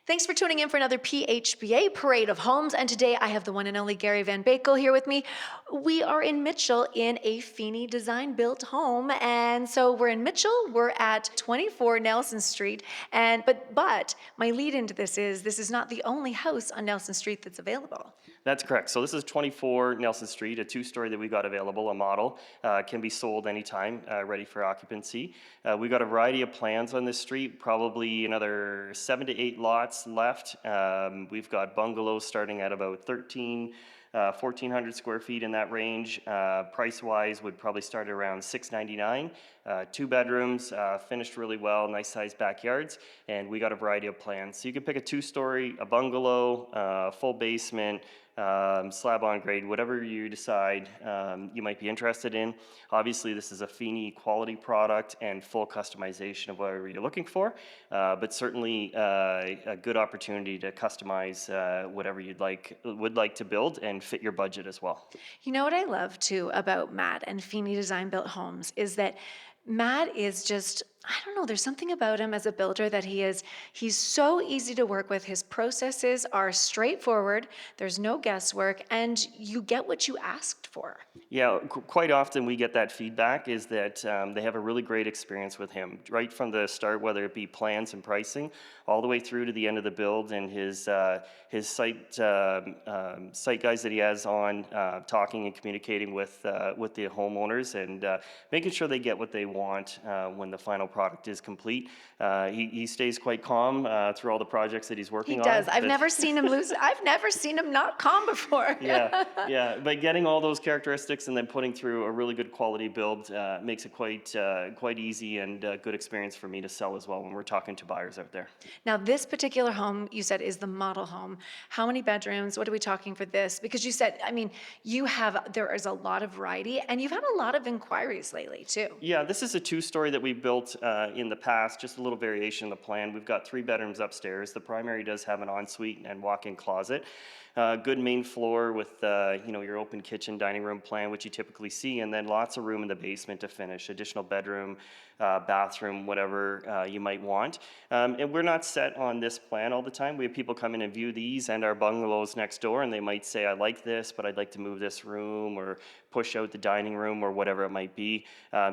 Thanks for tuning in for another PHBA Parade of Homes, and today I have the one and only Gary Van Bakel here with me. We are in Mitchell in a Feeney Design Build home, and so we're in Mitchell. We're at 24 Nelson Street, and but my lead into this is not the only house on Nelson Street that's available. That's correct. So this is 24 Nelson Street, a two-story that we got available, a model. Can be sold anytime, ready for occupancy. We got a variety of plans on this street, probably another 7 to 8 lots left. We've got bungalows starting at about 1,400 square feet in that range. Price-wise, would probably start around $699. 2 bedrooms, finished really well, nice sized backyards, and we got a variety of plans. So you can pick a 2-story, a bungalow, full basement, slab on grade, whatever you decide you might be interested in. Obviously, this is a Feeney quality product and full customization of whatever you're looking for, but certainly a good opportunity to customize whatever would like to build and fit your budget as well. You know what I love too about Matt and Feeney Design Built Homes is that Matt is just, I don't know, there's something about him as a builder that he's so easy to work with. His processes are straightforward, there's no guesswork, and you get what you asked for. Yeah, quite often we get that feedback is that they have a really great experience with him right from the start, whether it be plans and pricing, all the way through to the end of the build, and his site guys that he has on talking and communicating with the homeowners and making sure they get what they want when the final product is complete. He stays quite calm through all the projects that he's working He on. does. I've never seen him lose. I've never seen him not calm before. Yeah. But getting all those characteristics and then putting through a really good quality build makes it quite easy and a good experience for me to sell as well when we're talking to buyers out there. Now, this particular home, you said, is the model home. How many bedrooms? What are we talking for this? Because you said, I mean, there is a lot of variety, and you've had a lot of inquiries lately, too. Yeah, this is a 2-story that we built in the past, just a little variation in the plan. We've got 3 bedrooms upstairs. The primary does have an ensuite and walk-in closet. Good main floor with your open kitchen, dining room plan, which you typically see, and then lots of room in the basement to finish, additional bedroom, bathroom, whatever you might want. And we're not set on this plan all the time. We have people come in and view these and our bungalows next door, and they might say, I like this, but I'd like to move this room or push out the dining room or whatever it might be.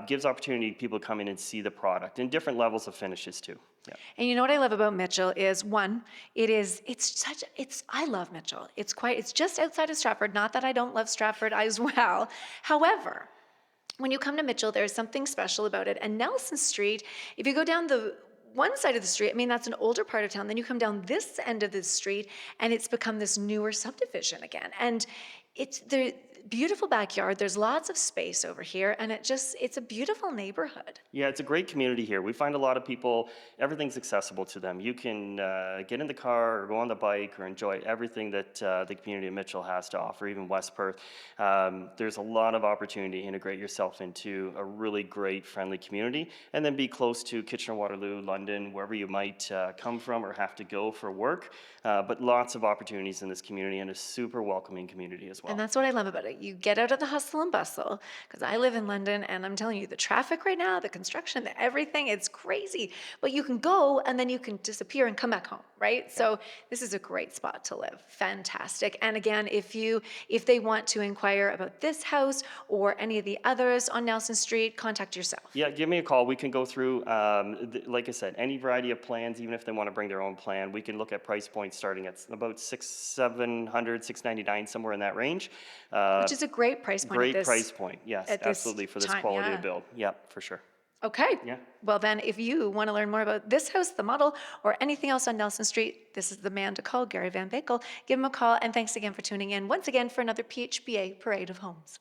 Gives opportunity to people to come in and see the product and different levels of finishes too. Yeah. And you know what I love about Mitchell is, one, I love Mitchell. It's just outside of Stratford. Not that I don't love Stratford as well. However, when you come to Mitchell, there's something special about it. And Nelson Street, if you go down the one side of the street, I mean, that's an older part of town. Then you come down this end of the street, and it's become this newer subdivision again. And it's the beautiful backyard. There's lots of space over here, and it's a beautiful neighborhood. Yeah, it's a great community here. We find a lot of people, everything's accessible to them. You can get in the car or go on the bike or enjoy everything that the community of Mitchell has to offer, even West Perth. There's a lot of opportunity to integrate yourself into a really great, friendly community, and then be close to Kitchener-Waterloo, London, wherever you might come from or have to go for work. But lots of opportunities in this community, and a super welcoming community as well. And that's what I love about it. You get out of the hustle and bustle, because I live in London, and I'm telling you, the traffic right now, the construction, everything, it's crazy. But you can go, and then you can disappear and come back home, right? Yeah. So this is a great spot to live. Fantastic. And again, if they want to inquire about this house or any of the others on Nelson Street, contact yourself. Yeah, give me a call. We can go through, like I said, any variety of plans, even if they want to bring their own plan. We can look at price points starting at about $700, $699, somewhere in that range. Which is a great price point. Great price point, yes, absolutely, for this quality of build. Yep, for sure. Okay. Yeah. Well, then, if you want to learn more about this house, the model, or anything else on Nelson Street, this is the man to call, Gary Van Bakel. Give him a call, and thanks again for tuning in once again for another PHBA Parade of Homes.